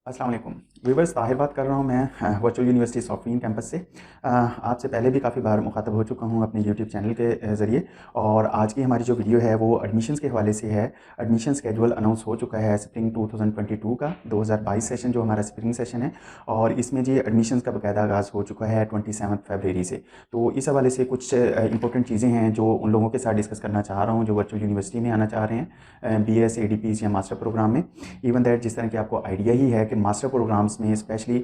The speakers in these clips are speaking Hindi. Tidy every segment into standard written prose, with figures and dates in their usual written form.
अस्सलाम वालेकुम व्यूवर्स, ताहिर बात कर रहा हूँ मैं वर्चुअल यूनिवर्सिटी सॉफ्टवेयर कैंपस से। आपसे पहले भी काफ़ी बार मुखातब हो चुका हूँ अपने यूट्यूब चैनल के ज़रिए। और आज की हमारी जो वीडियो है वो एडमिशन्स के हवाले से है। एडमिशन स्केड्यूल अनाउंस हो चुका है स्प्रिंग 2022 का 2022 सेशन जो हमारा स्प्रिंग सेशन है। और इसमें जी एडमिशन्स का बाकायदा आगाज़ हो चुका है 27 फरवरी से। तो इस हवाले से कुछ इंपॉर्टेंट चीज़ें हैं जो उन लोगों के साथ डिस्कस करना चाह रहा हूँ जो वर्चुअल यूनिवर्सिटी में आना चाह रहे हैं BS ADPs या मास्टर प्रोग्राम में। इवन दैट जिस तरह की आपको आइडिया ही है कि मास्टर प्रोग्राम्स में स्पेशली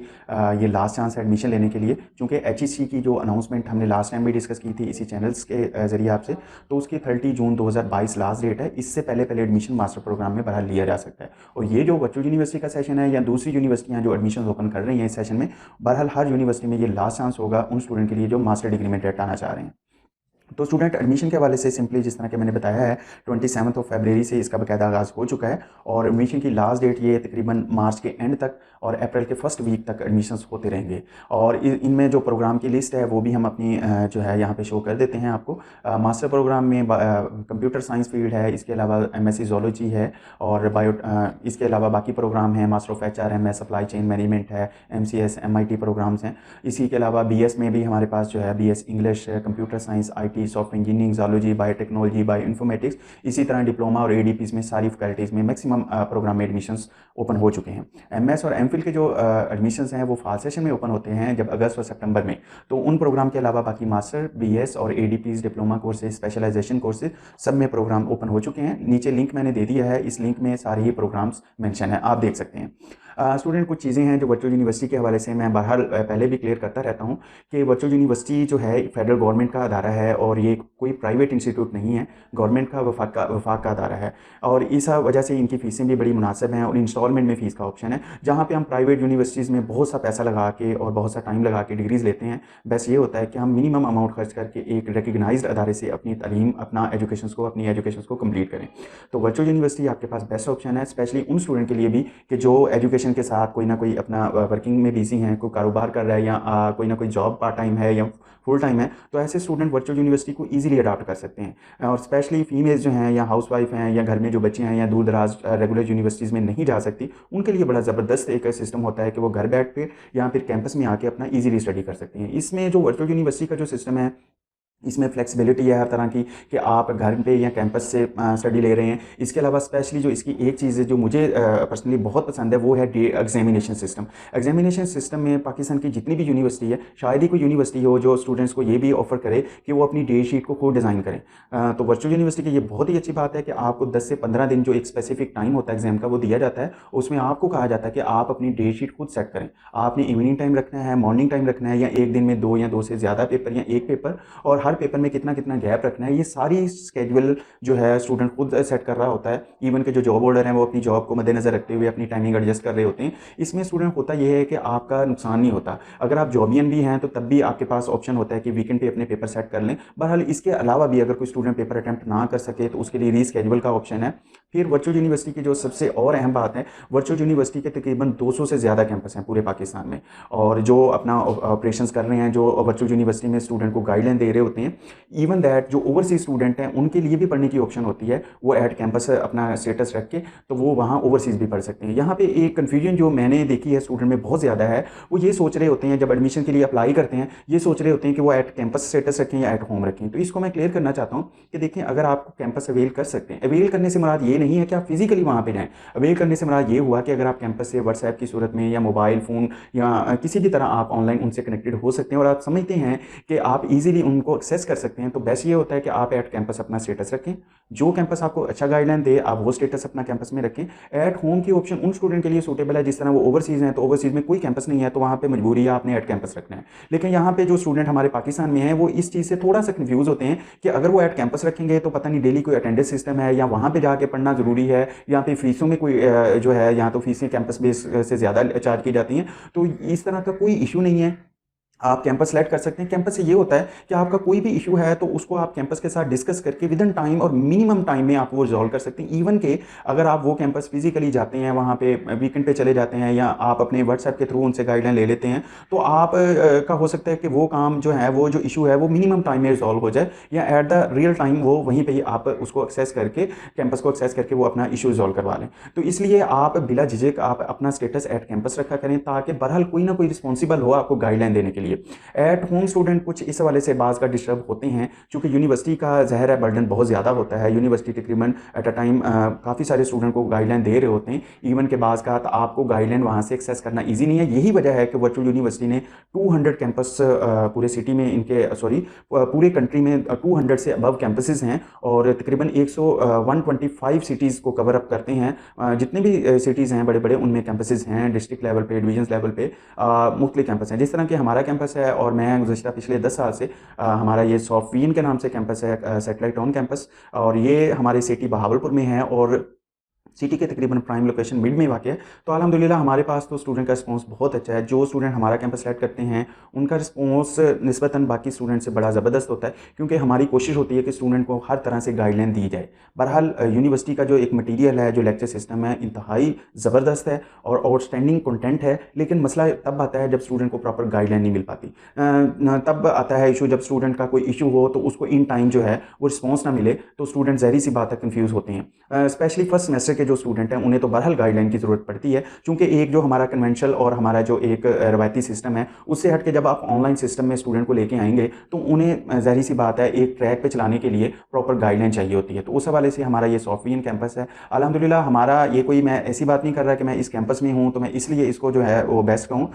ये लास्ट चांस है एडमिशन लेने के लिए, क्योंकि HEC की जो अनाउंसमेंट हमने लास्ट टाइम भी डिस्कस की थी इसी चैनल्स के ज़रिए आपसे, तो उसकी 30 जून 2022 लास्ट डेट है। इससे पहले पहले एडमिशन मास्टर प्रोग्राम में बहरहाल लिया जा सकता है। और ये जो वर्चुअल यूनिवर्सिटी का सेशन है या दूसरी यूनिवर्सिटियाँ जो एडमिशन ओपन कर रही हैं इस सेशन में, बहरहाल हर यूनिवर्सिटी में ये लास्ट चांस होगा उन स्टूडेंट के लिए जो मास्टर डिग्री में डायरेक्ट आना चाह रहे हैं। तो स्टूडेंट एडमिशन के हवाले से सिंपली जिस तरह के मैंने बताया है 27 फरवरी से इसका बाकायदा आगाज़ हो चुका है। और एडमिशन की लास्ट डेट ये तकरीबन मार्च के एंड तक और अप्रैल के फर्स्ट वीक तक एडमिशन्स होते रहेंगे। और इनमें जो प्रोग्राम की लिस्ट है वो भी हम अपनी जो है यहाँ पे शो कर देते हैं आपको। मास्टर प्रोग्राम में कंप्यूटर साइंस फील्ड है, इसके अलावा MSc ज़ूलॉजी है और इसके अलावा बाकी प्रोग्राम हैं, master of HRMS supply chain management है, MCS MIT प्रोग्राम्स हैं। इसी के अलावा BS में भी हमारे पास जो है BS English, computer science, IT, software engineering, zoology, biotechnology, bio informatics. इसी तरह डिप्लोमा और ADPs में सारी फैकल्टीज़ में मैक्सिमम प्रोग्राम में एडमिशन्स ओपन हो चुके हैं। MS और MPhil के जो एडमिशन्स हैं वो फाल सेशन में ओपन होते हैं जब अगस्त और सितंबर में। तो उन प्रोग्राम के अलावा बाकी मास्टर, BS और ADPs, diploma courses, specialization courses सब में प्रोग्राम ओपन हो चुके हैं। नीचे लिंक मैंने दे दिया है, इस लिंक में सारे ही प्रोग्राम्स मेंशन है, आप देख सकते हैं। स्टूडेंट कुछ चीज़ें हैं जो वर्चुअल यूनिवर्सिटी के हवाले से मैं बहरहाल पहले भी क्लियर करता रहता हूँ कि वर्चुअल यूनिवर्सिटी जो है फेडरल गवर्नमेंट का अदारा है और ये कोई प्राइवेट इंस्टीट्यूट नहीं है, गवर्नमेंट का वफाक का अदारा है। और इस वजह से इनकी फ़ीसें भी बड़ी मुनासिब हैं और इंस्टॉलमेंट में फ़ीस का ऑप्शन है। जहाँ पे हम प्राइवेट यूनिवर्सिटीज़ में बहुत सा पैसा लगा के और बहुत सा टाइम लगा के डिग्रीज़ लेते हैं, बस ये होता है कि हम मिनिमम अमाउंट खर्च करके एक रिकग्नाइज्ड अदारे से अपनी तालीम, अपनी एजुकेशन को कंप्लीट करें। तो वर्चुअल यूनिवर्सिटी आपके पास बेस्ट ऑप्शन है, स्पेशली उन स्टूडेंट के लिए भी कि जो एजुकेशन के साथ कोई ना कोई अपना वर्किंग में बिजी हैं, कोई कारोबार कर रहा है या कोई ना कोई जॉब पार्ट टाइम है या फुल टाइम है। तो ऐसे स्टूडेंट वर्चुअल यूनिवर्सिटी को इजीली अडॉप्ट कर सकते हैं। और स्पेशली फीमेल्स जो हैं या हाउसवाइफ हैं या घर में जो बच्चे हैं या दूर दराज रेगुलर यूनिवर्सिटीज़ में नहीं जा सकती, उनके लिए बड़ा ज़बरदस्त एक सिस्टम होता है कि वो घर बैठ के या फिर कैंपस में आके अपना ईजिली स्टडी कर सकते हैं। इसमें जो वर्चुअल यूनिवर्सिटी का जो सिस्टम है, इसमें फ्लेक्सिबिलिटी है हर तरह की कि आप घर पे या कैंपस से स्टडी ले रहे हैं। इसके अलावा स्पेशली जो इसकी एक चीज़ है जो मुझे पर्सनली बहुत पसंद है वो है day examination system. Examination system में पाकिस्तान की जितनी भी यूनिवर्सिटी है, शायद ही कोई यूनिवर्सिटी हो जो स्टूडेंट्स को ये भी ऑफर करे कि वो अपनी डे शीट को खुद डिज़ाइन करें। तो वर्चुअल यूनिवर्सिटी की ये बहुत ही अच्छी बात है कि आपको 10 से 15 दिन जो एक स्पेसिफिक टाइम होता है एग्जाम का वो दिया जाता है। उसमें आपको कहा जाता है कि आप अपनी डे शीट खुद सेट करें। आपने इवनिंग टाइम रखना है, मॉर्निंग टाइम रखना है, या एक दिन में 2 या 2 से ज़्यादा पेपर या एक पेपर, और हर पेपर में कितना कितना गैप रखना है, ये सारी स्केड्यूल जो है स्टूडेंट खुद सेट कर रहा होता है। इवन के जो जॉब होल्डर हैं वो अपनी जॉब को मद्देनजर रखते हुए अपनी टाइमिंग एडजस्ट कर रहे होते हैं। इसमें स्टूडेंट होता यह है कि आपका नुकसान नहीं होता। अगर आप जॉबियन भी हैं तो तब भी आपके पास ऑप्शन होता है कि वीकेंड पे अपने पेपर सेट कर लें। बहरहाल इसके अलावा भी अगर कोई स्टूडेंट पेपर अटैम्प्ट ना कर सके तो उसके लिए रीस्केड्यूल का ऑप्शन है। फिर वर्चुअल यूनिवर्सिटी की जो सबसे और अहम बात है, वर्चुअल यूनिवर्सिटी के तकरीबन 200 से ज़्यादा कैंपस हैं पूरे पाकिस्तान में, और जो अपना ऑपरेशंस कर रहे हैं, जो वर्चुअल यूनिवर्सिटी में स्टूडेंट को गाइडलाइन दे रहे होते हैं। इवन दैट जो ओवरसीज स्टूडेंट हैं उनके लिए भी पढ़ने की ऑप्शन होती है, वो एट कैंपस अपना स्टेटस रख के तो वो वहाँ ओवरसीज भी पढ़ सकते हैं। यहाँ पे एक कन्फ्यूजन जो मैंने देखी है स्टूडेंट में बहुत ज़्यादा है, वो ये सोच रहे होते हैं जब एडमिशन के लिए अप्लाई करते हैं, ये सोच रहे होते हैं कि वो एट कैंपस स्टेटस रखें या एट होम रखें। तो इसको मैं क्लियर करना चाहता हूँ कि देखिए, अगर आप कैंपस अवेल कर सकते हैं, अवेल करने से मुराद ये नहीं है कि आप फिजिकली वहाँ पे जाएँ। अवेल करने से मुराद ये हुआ कि अगर आप कैंपस से व्हाट्सएप की सूरत में या मोबाइल फ़ोन या किसी भी तरह आप ऑनलाइन उनसे कनेक्टेड हो सकते हैं और आप समझते हैं कि आप इजीली उनको एक्सेस कर सकते हैं, तो बेस्ट ये होता है कि आप एट कैंपस अपना स्टेटस रखें। जो कैंपस आपको अच्छा गाइडलाइन दे आप वो स्टेटस अपना कैंपस में रखें। एट होम की ऑप्शन उन स्टूडेंट के लिए सूटेबल है जिस तरह वो ओवरसीज़ हैं, तो ओवरसीज़ में कोई कैंपस नहीं है तो वहाँ पे मजबूरी है आपने एट कैंपस रखना है। लेकिन यहाँ पे जो स्टूडेंट हमारे पाकिस्तान में हैं वो इस चीज़ से थोड़ा सा कन्फ्यूज़ होते हैं कि अगर वो एट कैंपस रखेंगे तो पता नहीं डेली कोई अटेंडेंस सिस्टम है या वहाँ पर जाके पढ़ना ज़रूरी है, या फिर फीसों में कोई जो है यहाँ तो फीसें कैंपस बेस से ज़्यादा चार्ज की जाती हैं। तो इस तरह का कोई इशू नहीं है। आप कैंपस सेलेक्ट कर सकते हैं। कैंपस से ये होता है कि आपका कोई भी इशू है तो उसको आप कैंपस के साथ डिस्कस करके विद इन टाइम और मिनिमम टाइम में आप वो रिजॉल्व कर सकते हैं। इवन के अगर आप वो कैंपस फिजिकली जाते हैं, वहाँ पे वीकेंड पे चले जाते हैं, या आप अपने व्हाट्सएप के थ्रू उनसे गाइडलाइन ले लेते हैं, तो आप का हो सकता है कि वो काम जो है, वो जो इशू है, वो मिनिमम टाइम में रिजॉल्व हो जाए, या एट द रियल टाइम वो वहीं पर ही आप उसको एक्सेस करके, कैंपस को एक्सेस करके वो अपना इशू रिजॉल्व करवा लें। तो इसलिए आप बिला झिझक आप अपना स्टेटस एट कैंपस रखा करें, ताकि बहरहाल कोई ना कोई रिस्पॉन्सिबल हो आपको गाइडलाइन देने के लिए। एट होम स्टूडेंट कुछ इस वाले से बाज़ का डिस्टर्ब होते हैं, क्योंकि यूनिवर्सिटी का ज़हर है बर्डन बहुत ज़्यादा होता है। यूनिवर्सिटी तकरीबन एट अ टाइम काफ़ी सारे स्टूडेंट को गाइडलाइन दे रहे होते हैं। इवन के बाज़ का आपको गाइडलाइन वहाँ से एक्सेस करना ईजी नहीं है। यही वजह है कि वर्चुअल यूनिवर्सिटी ने 200 कैंपस पूरे सिटी में, इनके पूरे कंट्री में 200 से अबव कैंपसेस हैं, और तकरीबन 125 सिटीज़ को कवर अप करते हैं। जितने भी सिटीज़ हैं बड़े बड़े, उनमें कैंपसेस हैं। डिस्ट्रिक्ट लेवल पे, डिवीजन लेवल पे मुख्तलिफ कैंपस हैं। जिस तरह कि हमारा कैंपस है, और मैं गुज़श्ता पिछले 10 साल से हमारा ये सॉफ्टवीन के नाम से कैंपस है, सैटेलाइट टाउन कैंपस, और ये हमारे सिटी बहावलपुर में है, और सिटी के तकरीबन प्राइम लोकेशन मिड में वाक़ है। तो अल्हम्दुलिल्लाह हमारे पास तो स्टूडेंट का रिस्पॉन्स बहुत अच्छा है। जो स्टूडेंट हमारा कैंपस सेलेक्ट करते हैं, उनका रिस्पॉन्स निस्बतन बाकी स्टूडेंट से बड़ा ज़बरदस्त होता है, क्योंकि हमारी कोशिश होती है कि स्टूडेंट को हर तरह से गाइडलाइन दी जाए। बहरहाल यूनिवर्सिटी का जो एक मटीरियल है, जो लेक्चर सिस्टम है, इंतहाई ज़बरदस्त है और आउटस्टैंडिंग कंटेंट है, लेकिन मसला तब आता है जब स्टूडेंट को प्रॉपर गाइडलाइन नहीं मिल पाती। तब आता है इशू, जब स्टूडेंट का कोई इशू हो तो उसको इन टाइम जो है वो रिस्पॉन्स ना मिले, तो स्टूडेंट ज़ाहिर सी बात है कन्फ्यूज़ होते हैं। स्पेशली फर्स्ट सेमेस्टर के जो स्टूडेंट हैं, उन्हें तो बहरहाल गाइडलाइन की ज़रूरत पड़ती है, क्योंकि एक जो हमारा कन्वेंशनल और हमारा जो एक रवायती सिस्टम है, उससे हट के जब आप ऑनलाइन सिस्टम में स्टूडेंट को लेके आएंगे, तो उन्हें ज़ाहिर सी बात है एक ट्रैक पे चलाने के लिए प्रॉपर गाइडलाइन चाहिए होती है। तो उस हवाले से हमारा ये सॉफ्टवीन कैंपस है। अल्हम्दुलिल्लाह हमारा ये कोई, मैं ऐसी बात नहीं कर रहा कि मैं इस कैंपस में हूँ तो मैं इसलिए इसको जो है वो बेस्ट कहूँ।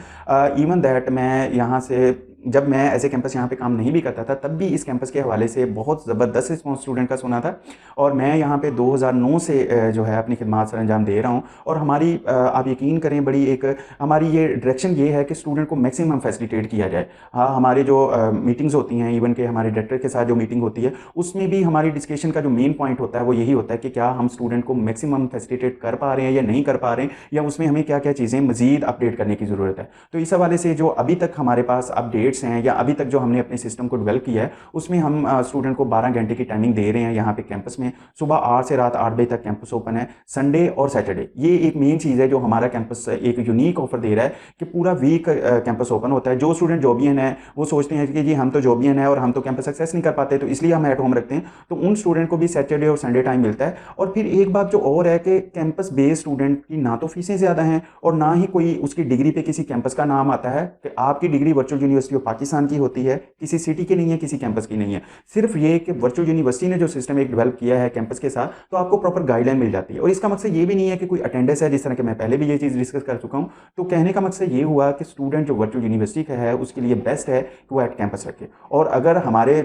इवन दैट मैं यहाँ से, जब मैं एज ए कैंपस यहाँ पे काम नहीं भी करता था, तब भी इस कैंपस के हवाले से बहुत ज़बरदस्त रिस्पॉन्स स्टूडेंट का सुना था, और मैं यहाँ पे 2009 से जो है अपनी खिदमत सर अंजाम दे रहा हूँ। और हमारी आप यकीन करें, बड़ी एक हमारी ये डायरेक्शन ये है कि स्टूडेंट को मैक्सिमम फैसिलिटेट किया जाए। हाँ, हमारे जो मीटिंग्स होती हैं, इवन के हमारे डायरेक्टर के साथ जो मीटिंग होती है, उसमें भी हमारी डिस्कशन का जो मेन पॉइंट होता है वो यही होता है कि क्या हम स्टूडेंट को मैक्सिमम फैसिलिटेट कर पा रहे हैं या नहीं कर पा रहे हैं, या उसमें हमें क्या क्या चीज़ें मज़ीद अपडेट करने की ज़रूरत है। तो इस हवाले से जो अभी तक हमारे पास अपडेट्स हैं, या अभी तक जो हमने अपने सिस्टम को डेवलप किया है, उसमें हम स्टूडेंट को 12 घंटे की टाइमिंग दे रहे हैं यहाँ पे कैंपस में। सुबह 8 से रात 8 बजे तक कैंपस ओपन है, संडे और सैटरडे। ये एक मेन चीज़ है जो हमारा कैंपस एक यूनिक ऑफर दे रहा है कि पूरा वीक कैंपस ओपन होता है। जो स्टूडेंट जॉबियन है वो सोचते हैं कि जी हम तो जॉबियन है और हम तो कैंपस एक्सेस नहीं कर पाते, तो इसलिए हम एट होम रखते हैं, तो उन स्टूडेंट को भी सैटरडे और संडे टाइम मिलता है। और फिर एक बात जो और है कि कैंपस बेस्ड स्टूडेंट की ना तो फीसें ज़्यादा हैं, और ना ही कोई उसकी डिग्री पे किसी कैंपस का नाम आता है कि आपकी degree virtual university of Pakistan की होती है, किसी सिटी की नहीं है, किसी कैंपस की नहीं है। सिर्फ ये कि वर्चुअल यूनिवर्सिटी ने जो सिस्टम एक डेवलप किया है कैंपस के साथ, तो आपको प्रॉपर गाइडलाइन मिल जाती है। और इसका मकसद ये भी नहीं है कि कोई अटेंडेंस है, जिस तरह कि मैं पहले भी ये चीज़ डिस्कस कर चुका हूँ। तो कहने का मकसद ये हुआ कि स्टूडेंट जो वर्चुअल यूनिवर्सिटी का है, उसके लिए बेस्ट है कि वो एट कैंपस रखे। और अगर हमारे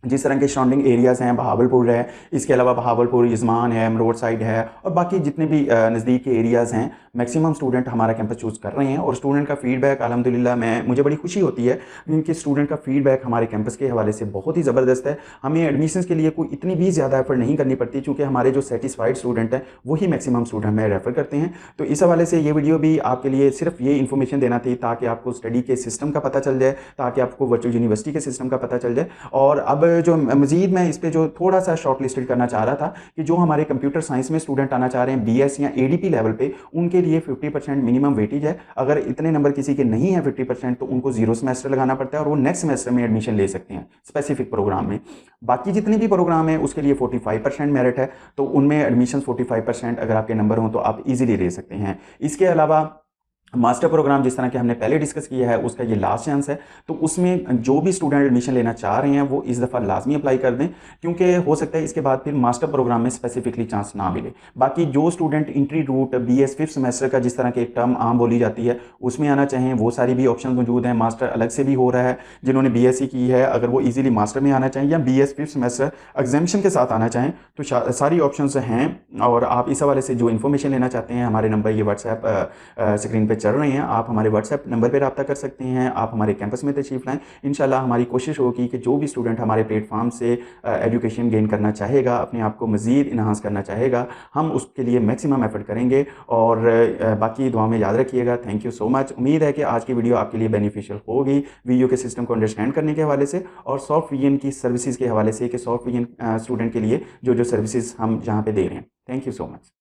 जिस तरह के सराउंडिंग एरियाज़ हैं, बहावलपुर है, इसके अलावा बहावलपुर, इज़मान है, अमरोड साइड है, और बाकी जितने भी नज़दीक के एरियाज़ हैं, मैक्सिमम स्टूडेंट हमारा कैंपस चूज़ कर रहे हैं। और स्टूडेंट का फीडबैक अल्हम्दुलिल्लाह मुझे बड़ी खुशी होती है कि स्टूडेंट का फीडबैक हमारे कैंपस के हवाले से बहुत ही ज़बरदस्त है। हमें एडमिशन्स के लिए कोई इतनी भी ज़्यादा एफर्ट नहीं करनी पड़ती, क्योंकि हमारे जो सेटिस्फाइड स्टूडेंट हैं वही मैक्सिमम स्टूडेंट हमें रेफ़र करते हैं। तो इस हवाले से ये वीडियो भी आपके लिए सिर्फ ये इन्फॉर्मेशन देना थी, ताकि आपको स्टडी के सिस्टम का पता चल जाए, ताकि आपको वर्चुअल यूनिवर्सिटी के सिस्टम का पता चल जाए। और अब जो मज़ीद मैं इस पे जो थोड़ा सा शॉर्ट लिस्टेड करना चाह रहा था कि जो हमारे कंप्यूटर साइंस में स्टूडेंट आना चाह रहे हैं बीएस या एडीपी लेवल पे, उनके लिए 50% मिनिमम वेटेज है। अगर इतने नंबर किसी के नहीं है 50%, तो उनको 0 सेमेस्टर लगाना पड़ता है, और वो नेक्स्ट सेमेस्टर में एडमिशन ले सकते हैं स्पेसिफिक प्रोग्राम में। बाकी जितने भी प्रोग्राम है उसके लिए 45% मेरिट है, तो उनमें एडमिशन 45% अगर आपके नंबर हों तो आप इजीली ले सकते हैं। इसके अलावा मास्टर प्रोग्राम जिस तरह के हमने पहले डिस्कस किया है, उसका ये लास्ट चांस है। तो उसमें जो भी स्टूडेंट एडमिशन लेना चाह रहे हैं वो इस दफ़ा लाजमी अप्लाई कर दें, क्योंकि हो सकता है इसके बाद फिर मास्टर प्रोग्राम में स्पेसिफिकली चांस ना मिले। बाकी जो student entry route BS 5th semester का, जिस तरह के एक टर्म आम बोली जाती है, उसमें आना चाहें, वो सारी भी ऑप्शन मौजूद हैं। मास्टर अलग से भी हो रहा है, जिन्होंने बीएससी की है, अगर वो ईजिली मास्टर में आना चाहें या बीएस 5th सेमेस्टर एग्जामिशन के साथ आना चाहें, तो सारी ऑप्शन हैं। और आप इस हवाले से जो इन्फॉर्मेशन लेना चाहते हैं, हमारे नंबर ये व्हाट्सएप स्क्रीन पर चल रहे हैं, आप हमारे व्हाट्सएप नंबर पर रब्ता कर सकते हैं, आप हमारे कैंपस में तशरीफ़ लाएँ। इंशाल्लाह हमारी कोशिश होगी कि जो भी स्टूडेंट हमारे प्लेटफॉर्म से एजुकेशन गेन करना चाहेगा, अपने आप को मज़ीद इन्हांस करना चाहेगा, हम उसके लिए मैक्सिमम एफर्ट करेंगे। और बाकी दुआ में याद रखिएगा। Thank you so much. उम्मीद है कि आज की वीडियो आपके लिए बेनिफिशियल होगी, वीडियो के सिस्टम को अंडरस्टैंड करने के हवाले से और सॉफ्ट विजन की सर्विसेज के हवाले से कि सॉफ्ट विजन स्टूडेंट के लिए जो सर्विसेज हम यहाँ पे दे रहे हैं। Thank you so much.